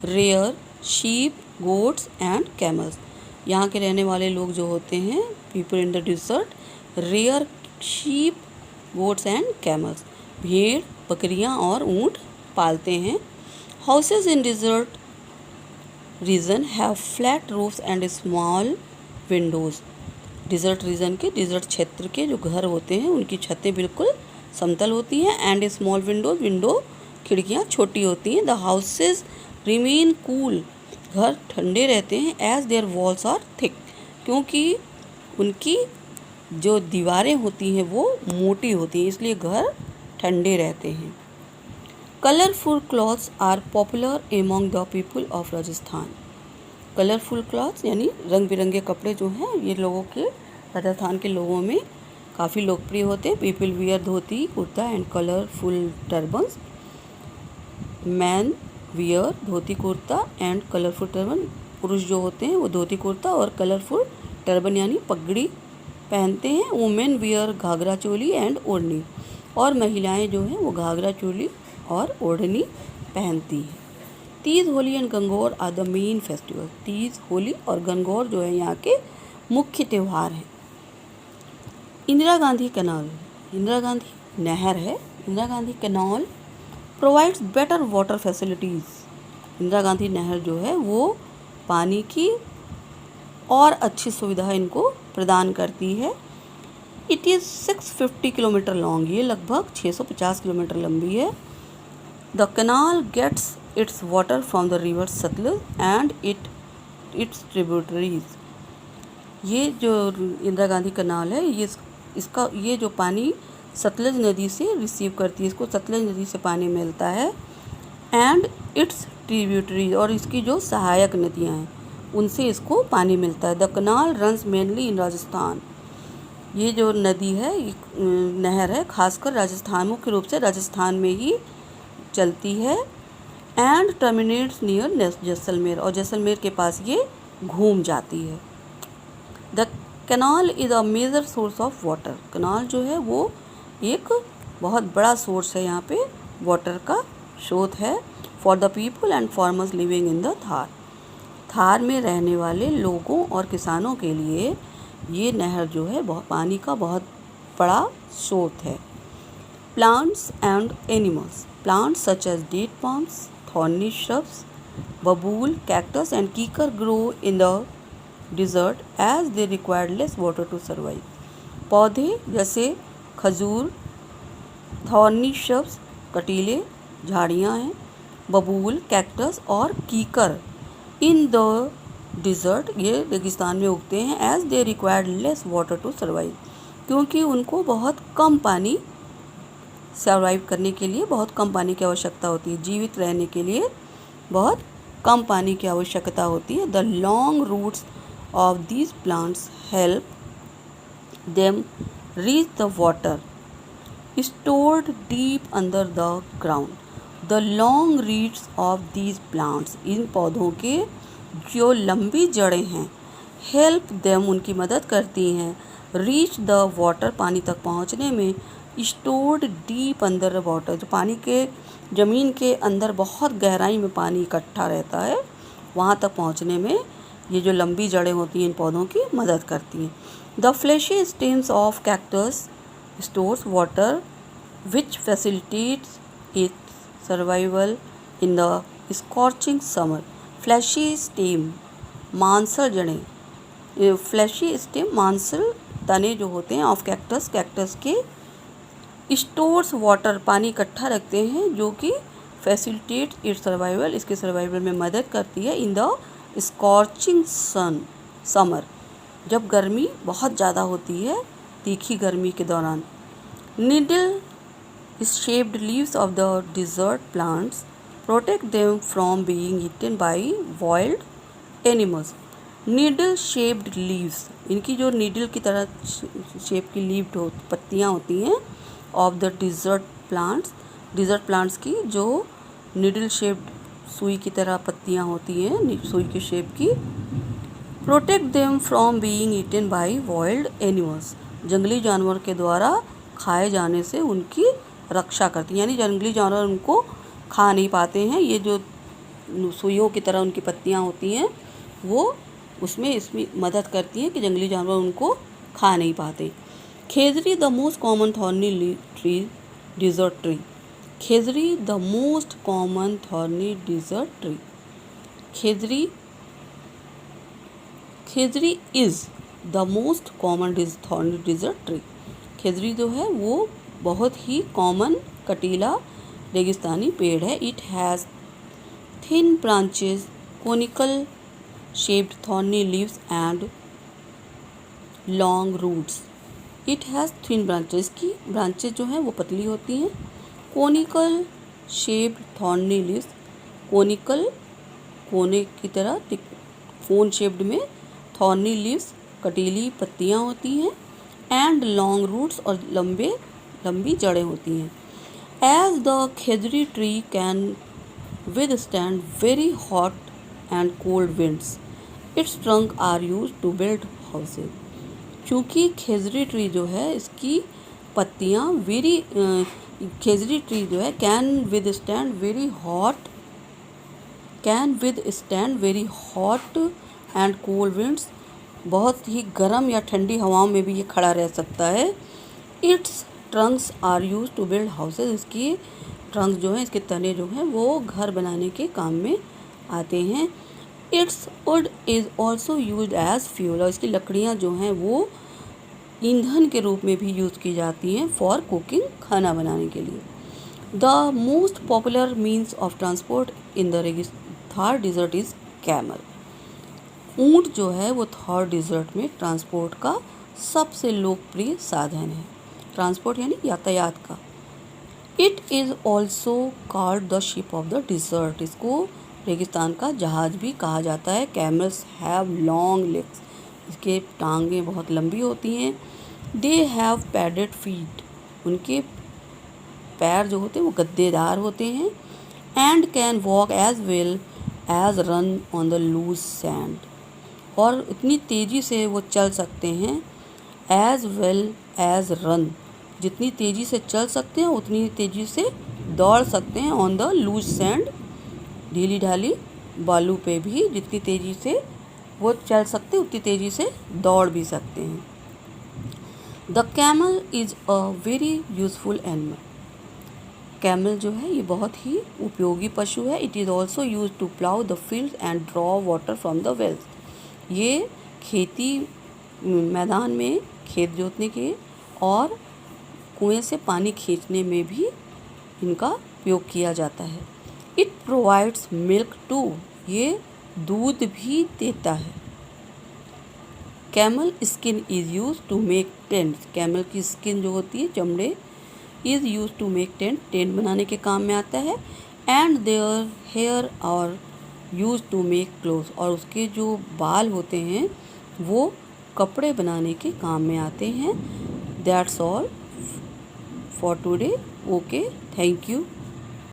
Rare sheep, goats and camels. यहाँ के रहने वाले लोग जो होते हैं, people in the desert, rear sheep, goats and camels, भेड़, बकरियाँ और ऊँट पालते हैं। Houses in desert region have flat roofs and small windows. Desert region के, डिजर्ट क्षेत्र के जो घर होते हैं उनकी छतें बिल्कुल समतल होती हैं। एंड स्मॉल विंडो खिड़कियाँ छोटी होती हैं। द हाउसेज रिमेन कूल, घर ठंडे रहते हैं। As their walls are thick, क्योंकि उनकी जो दीवारें होती हैं वो मोटी होती हैं, इसलिए घर ठंडे रहते हैं। Colourful clothes are popular among the people of Rajasthan. Colourful clothes यानी रंग बिरंगे कपड़े जो हैं ये लोगों के, राजस्थान के लोगों में काफ़ी लोकप्रिय होते हैं। People wear dhoti kurta and colourful turbans. Man wear dhoti kurta and colourful turban. पुरुष जो होते हैं वो धोती कुर्ता और कलरफुल टर्बन यानी पगड़ी पहनते हैं। Women wear ghagra choli and odhni, और महिलाएं जो हैं वो घाघरा चोली और ओढ़नी पहनती हैं। Teej, Holi and Gangaur are the main festival. Teej, Holi और गंगौर जो है यहाँ के मुख्य त्यौहार हैं। इंदिरा गांधी कैनाल, इंदिरा गांधी नहर है। Indira Gandhi canal provides better water facilities. Indira Gandhi नहर जो है वो पानी की और अच्छी सुविधा इनको प्रदान करती है। इट इज़ 650 किलोमीटर लॉन्ग, ये लगभग 650 किलोमीटर लंबी है। The canal gets its water from the river Sutlej and its tributaries. ये जो इंदिरा गांधी कैनाल है ये जो पानी सतलज नदी से रिसीव करती है, इसको सतलज नदी से पानी मिलता है। एंड इट्स ट्रिब्यूटरी, और इसकी जो सहायक नदियाँ हैं उनसे इसको पानी मिलता है। द कैनाल रन्स मेनली इन राजस्थान। ये जो नदी है, नहर है, खासकर राजस्थान, मुख्य रूप से राजस्थान में ही चलती है। एंड टर्मिनेट्स नियर जैसलमेर, और जैसलमेर के पास ये घूम जाती है। The canal is a major source of water. Canal जो है वो एक बहुत बड़ा सोर्स है, यहाँ पे वाटर का स्रोत है। For the people and farmers living in the Thar. Thar में रहने वाले लोगों और किसानों के लिए ये नहर जो है पानी का बहुत बड़ा स्रोत है। Plants and animals, plants such as date palms, thorny shrubs, babool, cactus and kikar grow in the desert as they required less water to survive. पौधे जैसे खजूर, थॉर्नी श्रब्स, कटीले झाड़ियाँ हैं, बबूल, कैक्टस और कीकर इन द डिज़र्ट, ये रेगिस्तान में उगते हैं। As they required less water to survive, क्योंकि उनको बहुत कम पानी सर्वाइव करने के लिए बहुत कम पानी की आवश्यकता होती है, जीवित रहने के लिए बहुत कम पानी की आवश्यकता होती है। The long roots of these plants help them reach the water stored deep under the ground. The long roots of these plants, इन पौधों के जो लंबी जड़ें हैं, help them, उनकी मदद करती हैं, reach the water, पानी तक पहुंचने में, stored deep under the water, जो पानी के ज़मीन के अंदर बहुत गहराई में पानी इकट्ठा रहता है, वहाँ तक पहुँचने में ये जो लंबी जड़ें होती हैं इन पौधों की मदद करती हैं। The fleshy stems of cactus stores water which facilitates its survival in the scorching summer. Fleshy stem, मांसल जड़ें, fleshy stem मांसल तने जो होते हैं ऑफ कैक्टस, कैक्टस के स्टोर्स वाटर, पानी इकट्ठा रखते हैं, जो कि फैसिलिटेट इट्स सर्वाइवल, इसके सर्वाइवल में मदद करती है। इन द स्कॉर्चिंग समर, जब गर्मी बहुत ज़्यादा होती है, तीखी गर्मी के दौरान। Needle shaped leaves of the desert plants protect them from being eaten by wild animals. Needle shaped leaves, इनकी जो नीडल की तरह शेप की लीव्ड पत्तियाँ होती हैं ऑफ द डिजर्ट प्लांट्स की जो नीडल शेप्ड सुई की तरह पत्तियाँ होती हैं, सुई की शेप की, protect them from being eaten by wild animals, जंगली जानवर के द्वारा खाए जाने से उनकी रक्षा करती हैं, यानी जंगली जानवर उनको खा नहीं पाते हैं। ये जो सुइयों की तरह उनकी पत्तियाँ होती हैं, वो इसमें मदद करती हैं कि जंगली जानवर उनको खा नहीं पाते। Khejri the most common thorny tree desert tree. Khejri the most common thorny desert tree. Khejri is the most common thorny desert tree. Khejri जो है वो बहुत ही कॉमन कटीला रेगिस्तानी पेड़ है। It has thin branches, conical shaped thorny leaves and long roots. It has thin branches, की branches जो हैं वो पतली होती हैं। Conical shaped thorny leaves, conical कोने की तरह कोन शेप्ड में, थॉर्नी लीव्स कटीली पत्तियाँ होती हैं, एंड लॉन्ग रूट्स और लंबी जड़ें होती हैं। As the khejri tree can withstand very hot and cold winds, its trunk are used to build houses। क्योंकि खेजरी ट्री जो है इसकी पत्तियाँ खेजरी ट्री जो है can withstand very hot and cold winds, बहुत ही गर्म या ठंडी हवाओं में भी ये खड़ा रह सकता है। Its trunks are use to build houses, इसकी ट्रंक जो है, इसके तने जो हैं वो घर बनाने के काम में आते हैं। Its wood is also use as fuel, और इसकी लकड़ियाँ जो हैं वो ईंधन के रूप में भी यूज़ की जाती हैं फॉर कुकिंग, खाना बनाने के लिए। The most popular means of transport in the Thar desert is camel. ऊँट जो है वो थार डिज़र्ट में ट्रांसपोर्ट का सबसे लोकप्रिय साधन है। ट्रांसपोर्ट यानी यातायात का। It is also called the ship of the desert, इसको रेगिस्तान का जहाज़ भी कहा जाता है। कैमल्स हैव लॉन्ग लेग्स, इसके टांगें बहुत लंबी होती हैं। दे हैव पैडेड फीट, उनके पैर जो होते हैं वो गद्देदार होते हैं। And can walk as well as run on the loose sand, और इतनी तेज़ी से वो चल सकते हैं। एज वेल एज रन, जितनी तेज़ी से चल सकते हैं उतनी तेज़ी से दौड़ सकते हैं। ऑन द लूज सैंड, ढीली ढाली बालू पे भी जितनी तेज़ी से वो चल सकते हैं उतनी तेज़ी से दौड़ भी सकते हैं। The camel is a very useful animal. Camel जो है ये बहुत ही उपयोगी पशु है। It is also use to plough the field and draw water from the wells, ये खेती मैदान में खेत जोतने के और कुएं से पानी खींचने में भी इनका उपयोग किया जाता है। इट प्रोवाइड्स मिल्क टू, ये दूध भी देता है। Camel skin is use to make tent, camel की स्किन जो होती है, चमड़े, is use to make tent, tent बनाने के काम में आता है। And their hair are use to make cloth, और उसके जो बाल होते हैं वो कपड़े बनाने के काम में आते हैं। That's all for today. Okay, thank you.